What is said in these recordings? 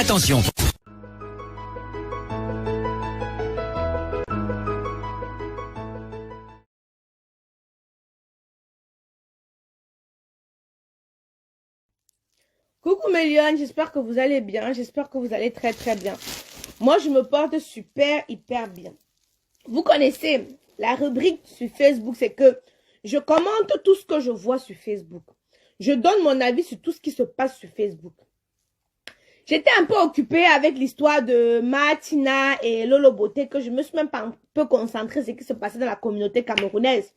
Attention. Coucou mes lions, j'espère que vous allez bien, j'espère que vous allez très très bien. Moi je me porte super hyper bien. Vous connaissez la rubrique sur Facebook, c'est que je commente tout ce que je vois sur Facebook. Je donne mon avis sur tout ce qui se passe sur Facebook. J'étais un peu occupée avec l'histoire de Martina et Lolo Beauté, que je me suis même pas un peu concentrée sur ce qui se passait dans la communauté camerounaise.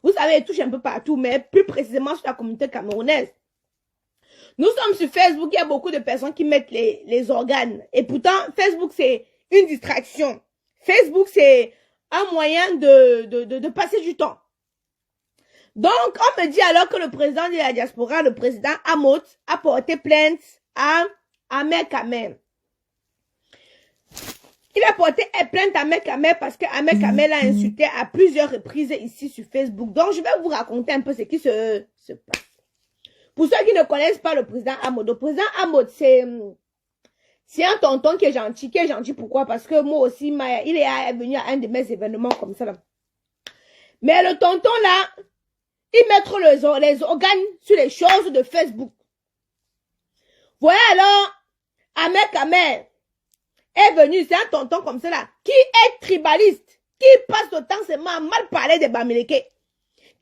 Vous savez, elle touche un peu partout, mais plus précisément sur la communauté camerounaise. Nous sommes sur Facebook, il y a beaucoup de personnes qui mettent les organes. Et pourtant, Facebook, c'est une distraction. Facebook, c'est un moyen de passer du temps. Donc, on me dit alors que le président de la diaspora, le président Amot, a porté plainte à Ahmed Kamel. Il a porté plainte à Ahmed Kamel parce que Ahmed Kamel l'a insulté à plusieurs reprises ici sur Facebook. Donc, je vais vous raconter un peu ce qui se passe. Pour ceux qui ne connaissent pas le président Amod, c'est un tonton qui est gentil. Pourquoi? Parce que moi aussi, il est venu à un de mes événements comme ça là. Mais le tonton là, il met les organes sur les choses de Facebook. Voyez alors, Ahmed Kamel est venu, c'est un tonton comme ça là, qui est tribaliste, qui passe le temps seulement à mal parler des Bamileke,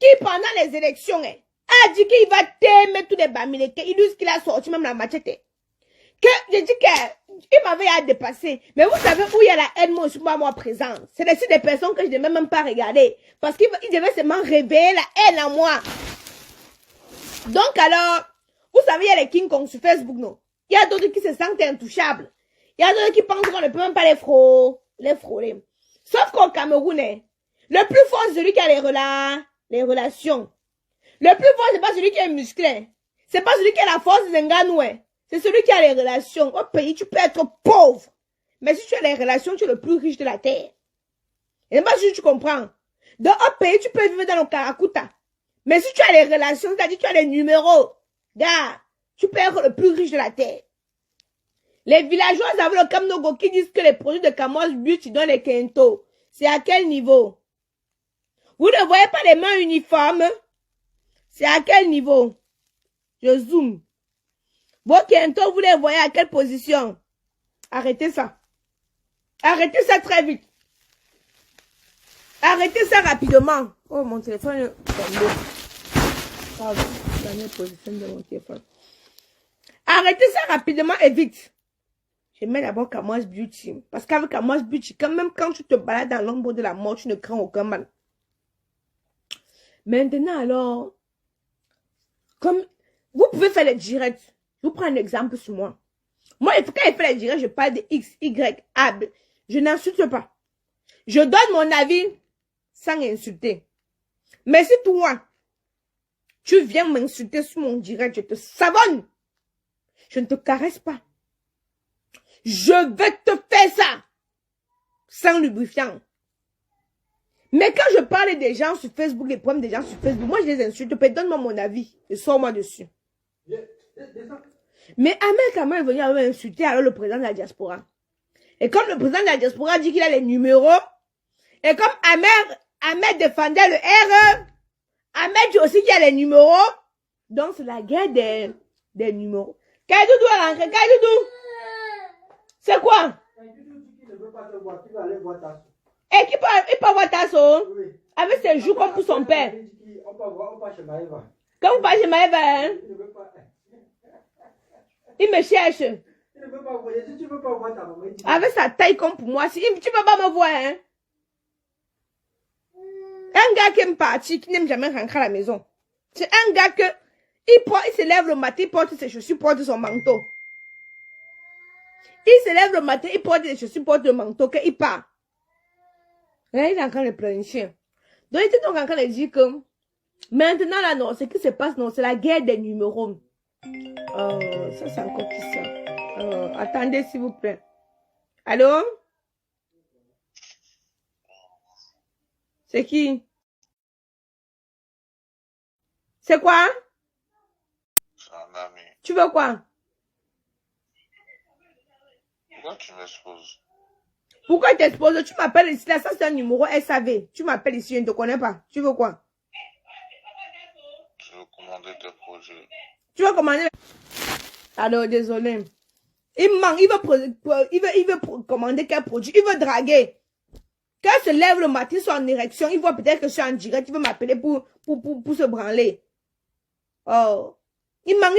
qui pendant les élections, a dit qu'il va t'aimer tous les Bamileke. Il dit qu'il a sorti même la machette. Que j'ai dit qu'il m'avait dépassé. Mais vous savez où il y a la haine, moi, je suis pas moi présent. C'est des personnes que je ne devais même pas regarder. Parce qu'il devait seulement réveiller la haine en moi. Donc alors, vous savez, il y a les King Kong sur Facebook, non? Il y a d'autres qui se sentent intouchables. Il y a d'autres qui pensent qu'on ne peut même pas les frôler. Sauf qu'au Cameroun, le plus fort, c'est celui qui a les relations. Le plus fort, c'est pas celui qui est musclé. C'est pas celui qui a la force des Nganoué. C'est celui qui a les relations. Au pays, tu peux être pauvre. Mais si tu as les relations, tu es le plus riche de la terre. Et pas si tu comprends. Dans un pays, tu peux vivre dans le Karakuta. Mais si tu as les relations, c'est-à-dire tu as les numéros, gars, tu peux être le plus riche de la terre. Les villageois avec le Kamnogo qui disent que les produits de Kamos Beauty dans les Kento, c'est à quel niveau? Vous ne voyez pas les mains uniformes? C'est à quel niveau? Je zoome. Vos Kento, vous les voyez à quelle position? Arrêtez ça. Arrêtez ça très vite. Arrêtez ça rapidement. Oh, mon téléphone est tombé. Pardon, dernière position de mon téléphone. Arrêtez ça rapidement et vite. Je mets d'abord Kamos Beauty. Parce qu'avec Kamos Beauty, même quand tu te balades dans l'ombre de la mort, tu ne crains aucun mal. Maintenant, alors, comme vous pouvez faire les directs. Je vous prends un exemple sur moi. Moi, quand je fais les directs, je parle de X, Y, A, B. Je n'insulte pas. Je donne mon avis sans insulter. Mais si toi, tu viens m'insulter sur mon direct, je te savonne. Je ne te caresse pas. Je vais te faire ça. Sans lubrifiant. Mais quand je parle des gens sur Facebook, les problèmes des gens sur Facebook, moi je les insulte, donne-moi mon avis et sors-moi dessus. Mais Ahmed Kamel est venu insulter alors le président de la diaspora. Et comme le président de la diaspora dit qu'il a les numéros, et comme Ahmed défendait le R, Ahmed dit aussi qu'il a les numéros, donc c'est la guerre des numéros. Kaïdoudou est rentré, Kaïdoudou. C'est quoi? Kaïdoudou dit qu'il ne veut pas te voir, qu'il va aller voir ta soeur. Et il peut voir ta soeur? Oui. Avec ses joues comme pour son père. On part chez Maëva. Quand vous partez chez Maëva, hein? Il ne veut pas. Il me cherche. Il ne veut pas voir. Si tu ne veux pas voir ta maman. Avec sa taille comme pour moi, si tu ne veux pas me voir, hein? Un gars qui aime partir, qui n'aime jamais rentrer à la maison. C'est un gars que, il se lève le matin, il porte ses chaussures, il porte son manteau. Il se lève le matin, il porte ses chaussures, il porte le manteau, qu'il part. Là, il est en train de planifier. Donc, il était donc en train de dire que, maintenant, là, non, ce qui se passe, non, c'est la guerre des numéros. Ça, c'est encore qui ça? Attendez, s'il vous plaît. Allô? C'est qui? C'est quoi? C'est un ami. Tu veux quoi? Pourquoi tu m'exposes? Pourquoi tu t'exposes? Tu m'appelles ici, là, ça c'est un numéro SAV. Tu m'appelles ici, je ne te connais pas. Tu veux quoi? Je veux commander tes produits. Tu veux commander? Alors, désolé. Il manque, il veut commander quel produit? Il veut draguer. Quand il se lève le matin, il soit en érection, il voit peut-être que je suis en direct, il veut m'appeler pour se branler. Oh. Il manque,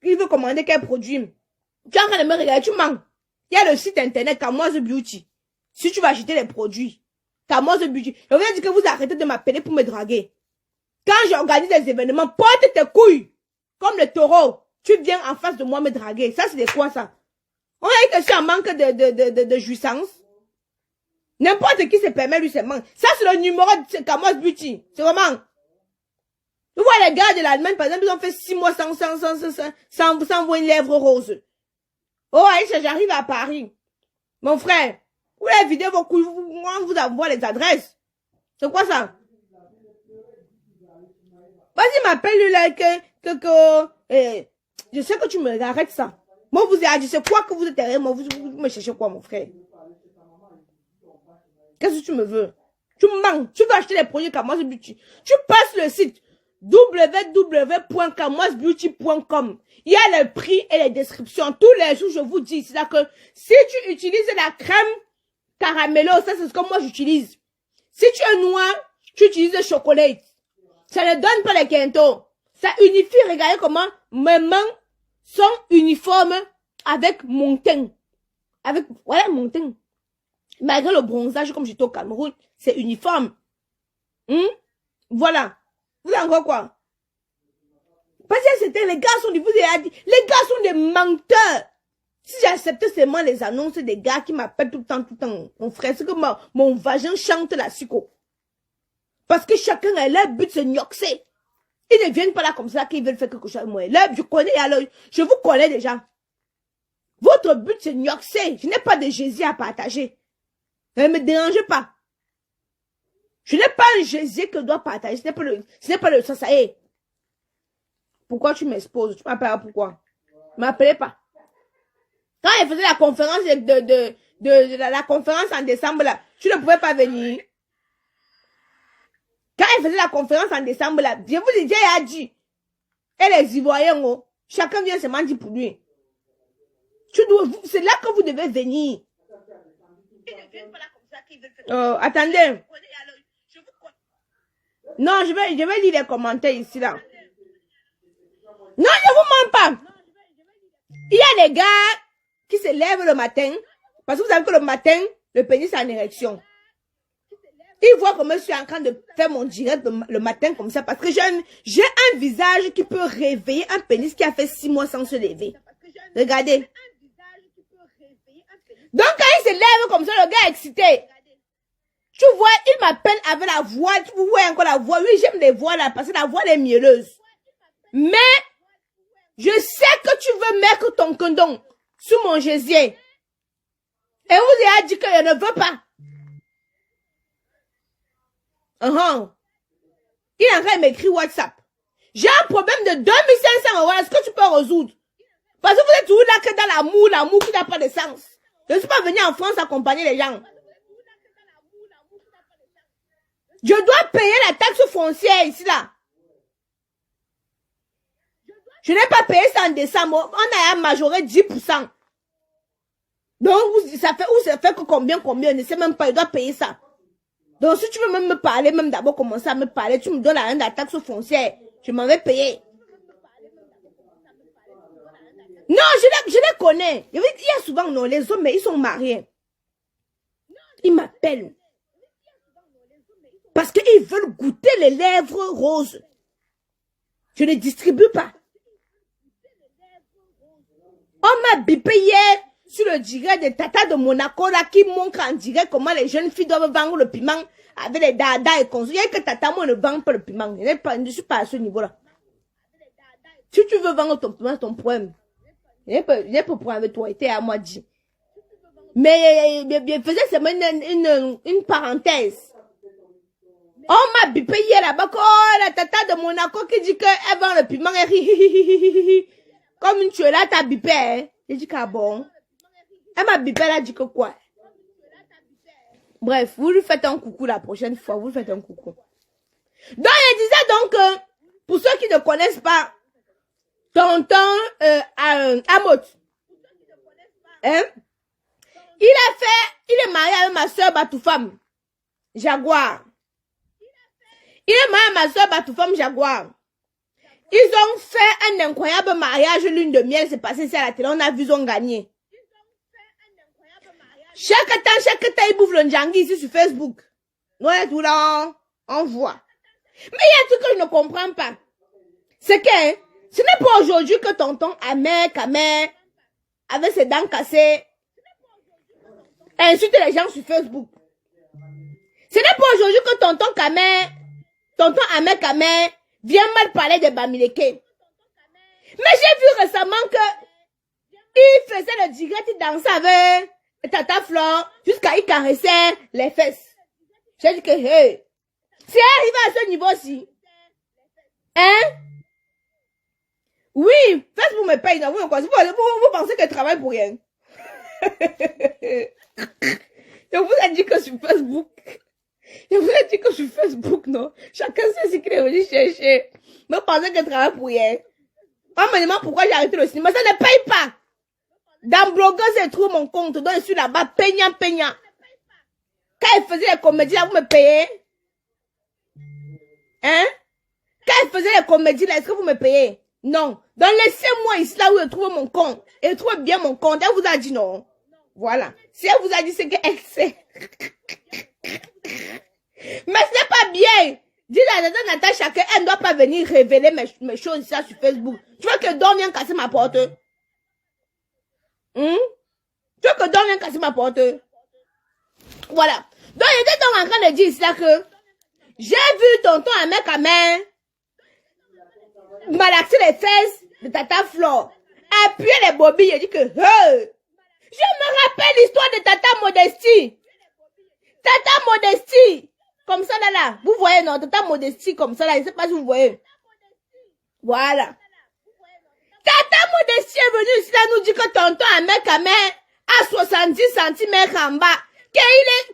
il veut commander quel produit? Tu es en train de me regarder, tu manques. Il y a le site internet Kamoise Beauty. Si tu vas acheter les produits, Kamoise Beauty. Je vous ai dit que vous arrêtez de m'appeler pour me draguer. Quand j'organise des événements, porte tes couilles. Comme le taureau. Tu viens en face de moi me draguer. Ça, c'est de quoi ça? On a dit que je suis en manque de jouissance. N'importe qui se permet lui seulement. Ça, c'est le numéro de Kamoise Beauty. C'est vraiment. Tu vois les gars de l'Allemagne, par exemple, ils ont fait 6 mois sans voir une lèvre rose. Oh, Aïcha, j'arrive à Paris. Mon frère, vous les vidéos, on vous envoie les adresses. C'est quoi ça? Vas-y, m'appelle là, je sais que tu me arrêtes ça. Moi, vous ai dit, c'est quoi que vous êtes derrière moi? Vous me cherchez quoi, mon frère? Qu'est-ce que tu me veux? Tu manques. Tu veux acheter les produits Kamoise Beauty. Tu passes le site www.kamoisebeauty.com. Il y a les prix et les descriptions. Tous les jours, je vous dis, c'est que si tu utilises la crème caramello, ça c'est ce que moi j'utilise. Si tu es noir, tu utilises le chocolat. Ça ne donne pas les quintos. Ça unifie, regardez comment mes mains sont uniformes avec mon teint. Voilà mon teint. Malgré le bronzage, comme j'étais au Cameroun, c'est uniforme. Voilà. Vous avez encore quoi? Parce que c'était les gars sont, vous avez dit, les gars sont des menteurs. Si j'acceptais seulement les annonces des gars qui m'appellent tout le temps, mon frère, c'est que mon vagin chante la psycho. Parce que chacun a leur but de se gnoxer. Ils ne viennent pas là comme ça qu'ils veulent faire quelque chose avec moi. Là, je connais, alors, je vous connais déjà. Votre but, c'est gnoxer. Je n'ai pas de Jésus à partager. Ne me dérangez pas. Je n'ai pas un Jésus que je dois partager. Ce n'est pas le ça, ça est. Pourquoi tu m'exposes? Tu m'appelles pourquoi? Ne m'appelez pas. Quand il faisait la conférence la conférence en décembre, là, tu ne pouvais pas venir. Quand il faisait la conférence en décembre, là, je vous ai déjà dit. Et les Ivoiriens, oh, chacun vient se mentir pour lui. C'est là que vous devez venir. Attendez. Non, je vais lire les commentaires ici, là. Non, je vous mens pas. Il y a des gars qui se lèvent le matin, parce que vous savez que le matin, le pénis est en érection. Ils voient comment je suis en train de faire mon direct le matin comme ça, parce que j'ai un visage qui peut réveiller un pénis qui a fait 6 mois sans se lever. Regardez. Donc quand il se lève comme ça, le gars est excité. Tu vois, il m'appelle avec la voix, vous voyez encore la voix. Oui, j'aime les voix là, parce que la voix elle est mielleuse. Mais, je sais que tu veux mettre ton condom sous mon gésier. Et vous avez dit que je ne veux pas. Il est en train de m'écrire WhatsApp. J'ai un problème de 2500 €. Est-ce que tu peux résoudre? Parce que vous êtes toujours là que dans l'amour qui n'a pas de sens. Je ne suis pas venu en France accompagner les gens. Je dois payer la taxe foncière ici là. Je n'ai pas payé ça en décembre. On a majoré 10%. Donc, ça fait que combien, je ne sais même pas, je dois payer ça. Donc, si tu veux même me parler, même d'abord commencer à me parler, tu me donnes la taxe foncière. Je m'en vais payer. Non, je les connais. Il y a souvent, non, les hommes, mais ils sont mariés. Ils m'appellent. Parce qu'ils veulent goûter les lèvres roses. Je ne distribue pas. On m'a bipé hier sur le direct de Tata de Monaco là qui montre en direct comment les jeunes filles doivent vendre le piment avec les dada et conso. Il y a que Tata, moi ne vends pas le piment. Je ne suis pas à ce niveau-là. Si tu veux vendre ton piment, c'est ton problème. Je n'ai pas de problème avec toi, était à moi dit. Mais je faisais seulement une parenthèse. On m'a bipé hier là-bas, oh, la Tata de Monaco qui dit qu'elle vend le piment et comme tu es là, t'as bipé, hein. J'ai dit qu'à bon. Elle m'a bipé, elle a dit que quoi? Bref, vous lui faites un coucou la prochaine fois. Vous lui faites un coucou. Donc, il disait donc, pour ceux qui ne connaissent pas, tonton Amot, hein? Il est marié avec ma soeur Batoufam, Jaguar. Il est marié avec ma soeur Batoufam, Jaguar. Ils ont fait un incroyable mariage, lune de miel, c'est passé ici à la télé, on a vu, ils ont gagné. Chaque temps, ils bouffent le njangui ici sur Facebook. Nous, tout là, on voit. Mais il y a un truc que je ne comprends pas. C'est que, ce n'est pas aujourd'hui que tonton Ahmed, avec ses dents cassées, insulte les gens sur Facebook. Ce n'est pas aujourd'hui que tonton Ahmed Kamé, vient mal parler de Bamileke. Mais j'ai vu récemment que il faisait le direct, il dansait avec Tata Flor, jusqu'à il caressait les fesses. J'ai dit que, hey, si elle arrive à ce niveau-ci, hein? Oui, Facebook me paye, non, vous pensez qu'elle travaille pour rien. Je vous ai dit que sur Facebook, non. Chacun sait ce qu'il est venu chercher. Vous pensez qu'elle travaille pour rien. On me demande pourquoi j'ai arrêté le cinéma. Ça ne paye pas. Dans Blogueuse, j'ai trouvé mon compte. Donc, je suis là-bas, peignant. Quand elle faisait les comédies, là, vous me payez? Hein? Quand elle faisait les comédies, là, est-ce que vous me payez? Non. Donc, laissez-moi ici, là où je trouve mon compte. Elle trouve bien mon compte. Elle vous a dit non. Voilà. Si elle vous a dit, c'est qu'elle sait. Mais c'est pas bien. Dis à Natacha qu'elle ne doit pas venir révéler mes choses ici sur Facebook. Tu veux que Don vienne casser ma porte? Tu veux que Don vienne casser ma porte? Voilà. Donc, il était donc en train de dire ici là que j'ai vu tonton Ahmed Kamé malaxer les fesses de Tata Flor. Appuyer les bobilles. Il dit que, hey, je me rappelle l'histoire de Tata Modestie. Tata Modestie. Comme ça, là. Vous voyez, non? Tata Modestie, comme ça, là. Je ne sais pas si vous voyez. Voilà. Tata Modestie est venue ici, là, nous dit que tonton Ahmed Kamé a 70 cm en bas. Qu'il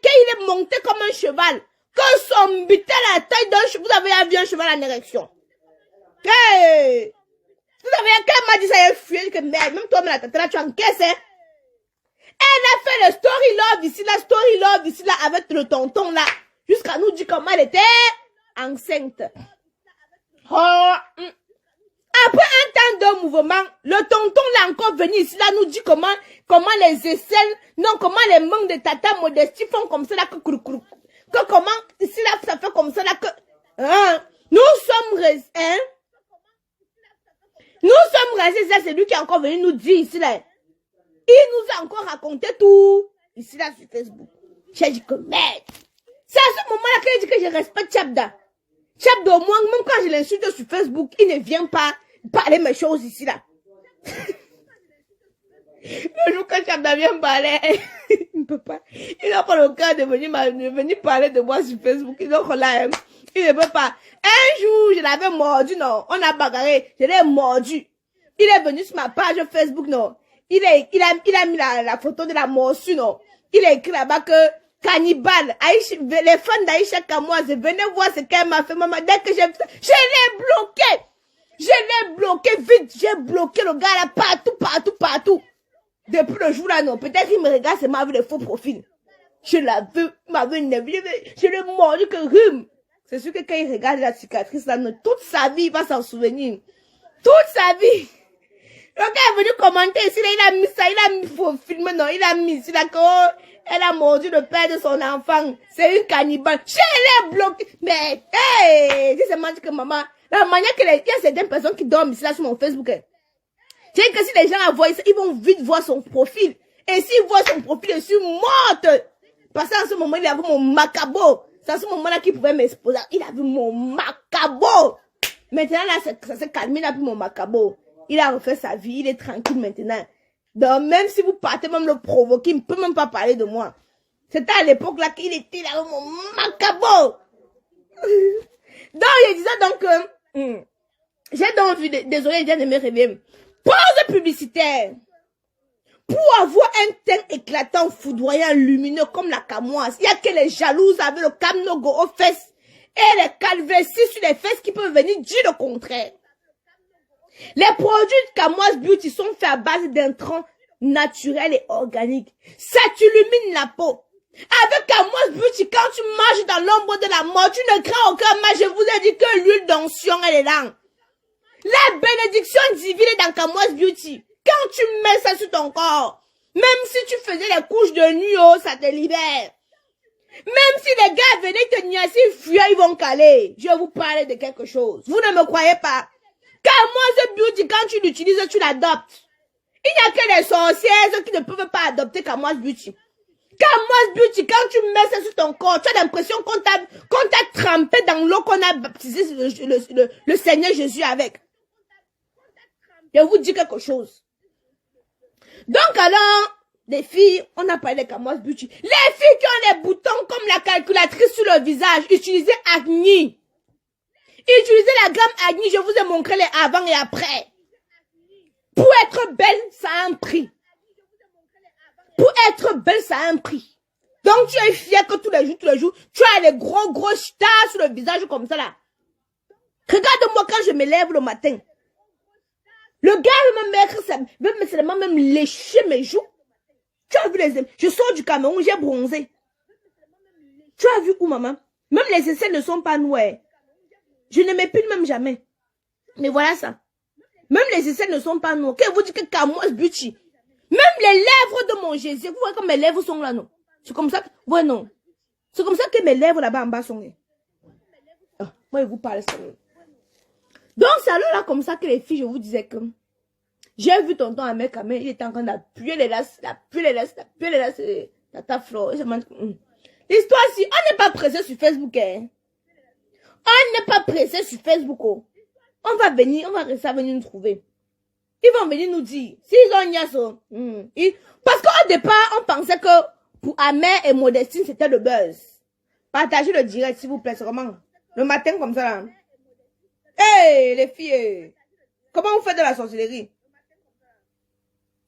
est monté comme un cheval. Que son butin la taille d'un cheval. Vous avez vu un cheval en érection. Hey! Vous savez, quand elle m'a dit ça, elle a fui, que merde, même toi, mais la tête là, tu encaisses, hein? Elle a fait le story love ici, là, avec le tonton, là. Jusqu'à nous dire comment elle était enceinte. Oh. Après un temps de mouvement, le tonton, là, encore venu ici, là, nous dit comment les aisselles, non, comment les manques de Tata Modestie font comme ça, là, que comment, ici, là, ça fait comme ça, là, que, hein? Nous sommes hein? Nous sommes restés, ça c'est lui qui est encore venu nous dire ici là. Il nous a encore raconté tout ici là sur Facebook. J'ai dit que merde. C'est à ce moment-là qu'il dit que je respecte Chabda. Chabda au moins, même quand je l'insulte sur Facebook, il ne vient pas parler mes choses ici là. Le jour que Chabda vient parler, il ne peut pas. Il n'a pas le cas de venir parler de moi sur Facebook. Il ne peut pas. Un jour, je l'avais mordu, non. On a bagarré. Je l'ai mordu. Il est venu sur ma page Facebook, non. Il a mis la photo de la morsure, non. Il a écrit là-bas que cannibale. Aïcha, les fans d'Aïcha Kamoise, venez voir ce qu'elle m'a fait, maman. Dès que je l'ai bloqué. Je l'ai bloqué vite. J'ai bloqué le gars là partout. Depuis le jour là, non. Peut-être qu'il me regarde, c'est ma vie de faux profil. Je l'ai vu, ma vie je l'ai mordu que rhume. C'est sûr que quand il regarde la cicatrice là, toute sa vie, il va s'en souvenir. Toute sa vie. Le gars est venu commenter ici, là, il a mis ça, il a mis faux film, non, il a mis ici là, elle a mordu le père de son enfant. C'est une cannibale. Je l'ai bloqué. Mais, hey, c'est seulement que maman, la manière qu'il y a certaines personnes qui dorment ici là sur mon Facebook. C'est que si les gens la voient, ils vont vite voir son profil. Et s'ils voient son profil, je suis morte. Parce qu'en ce moment, il a vu mon macabo. C'est à ce moment-là qu'il pouvait m'exposer. Il a vu mon macabo. Maintenant, là, ça s'est calmé, il a vu mon macabo. Il a refait sa vie, il est tranquille maintenant. Donc, même si vous partez même le provoquer, il ne peut même pas parler de moi. C'était à l'époque là qu'il était là avec mon macabo. Donc, je disais donc, j'ai donc vu, désolé, je viens de me réveiller. Pause publicitaire. Pour avoir un teint éclatant, foudroyant, lumineux comme la camoise, il n'y a que les jalouses avec le camnogo aux fesses et les calvéties sur les fesses qui peuvent venir dire le contraire. Les produits de Camoise Beauty sont faits à base d'intrants naturels et organiques. Ça t'illumine la peau. Avec Camoise Beauty, quand tu marches dans l'ombre de la mort, tu ne crains aucun mal. Je vous ai dit que l'huile d'onction, elle est là. La bénédiction divine est dans Camoise Beauty. Quand tu mets ça sur ton corps, même si tu faisais les couches de nuit, oh, ça te libère. Même si les gars venaient te niaiser, fuir, ils vont caler. Je vais vous parler de quelque chose. Vous ne me croyez pas? Camoise Beauty, quand tu l'utilises, tu l'adoptes. Il n'y a que les sorcières qui ne peuvent pas adopter Camoise Beauty. Camoise Beauty, quand tu mets ça sur ton corps, tu as l'impression qu'on t'a trempé dans l'eau qu'on a baptisé le Seigneur Jésus avec. Je vous dis quelque chose. Donc alors, les filles, on a parlé de Camoise Beauty. Les filles qui ont les boutons comme la calculatrice sur le visage, utilisez Acne. Utilisez la gamme Acne, je vous ai montré les avant et après. Pour être belle, ça a un prix. Pour être belle, ça a un prix. Donc tu es fière que tous les jours, tu as les gros stars sur le visage comme ça là. Regarde-moi quand je me lève le matin. Le gars veut seulement même lécher mes joues. Tu as vu je sors du Cameroun, j'ai bronzé. Tu as vu où, maman? Même les aisselles ne sont pas noires. Je ne m'épile même jamais. Mais voilà ça. Même les aisselles ne sont pas noires. Que vous dites que Camoise Beauty. Même les lèvres de mon Jésus. Vous voyez comme mes lèvres sont là, non? C'est comme ça que... Ouais, non. C'est comme ça que mes lèvres là-bas en bas sont là. Oh, moi, je vous parle ça. Donc, c'est alors là comme ça que les filles, je vous disais que... J'ai vu tonton Ahmed Kamel, il était en train d'appuyer les laces, Tata Flo. L'histoire, si on n'est pas pressé sur Facebook, hein. On n'est pas pressé sur Facebook, oh. On va rester à venir nous trouver. Ils vont venir nous dire, s'ils ont niasso. Parce qu'au départ, on pensait que pour Ahmed et Modestine, c'était le buzz. Partagez le direct, s'il vous plaît, c'est vraiment. Le matin, comme ça, là. Hey, les filles, comment vous faites de la sorcellerie?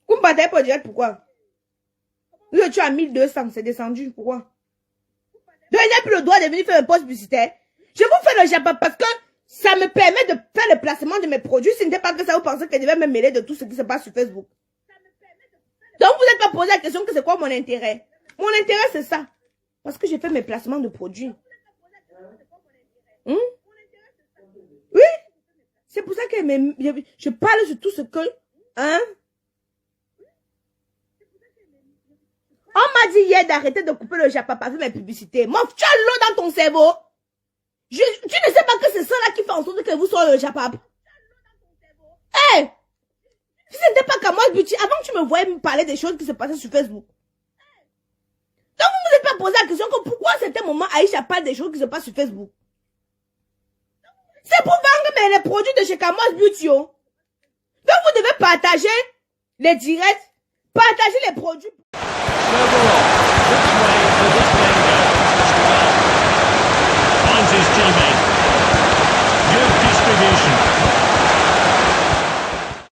Vous me partagez pas le direct, pourquoi? Vous êtes à 1200, c'est descendu, pourquoi? Donc, il n'y a plus le droit de venir faire un post publicitaire. Je vous fais le Japa parce que ça me permet de faire le placement de mes produits. Ce n'était pas que ça, vous pensez que je devais me mêler de tout ce qui se passe sur Facebook. Donc, vous n'êtes pas posé la question que c'est quoi mon intérêt. Mon intérêt, c'est ça. Parce que je fais mes placements de produits. Oui. C'est pour ça que je parle sur tout ce que... Hein? On m'a dit hier d'arrêter de couper le Japa pour mes publicités. Moi, tu as l'eau dans ton cerveau. Tu ne sais pas que c'est ça là qui fait en sorte que vous soyez le Japa. Hey! Si ce n'était pas Camoise Beauty, avant tu me voyais me parler des choses qui se passaient sur Facebook. Donc vous ne vous êtes pas posé la question que pourquoi à certains moments Aïcha parle des choses qui se passent sur Facebook. C'est pour vendre les produits de chez Camoise Beauty. Donc vous devez partager les directs, partager les produits.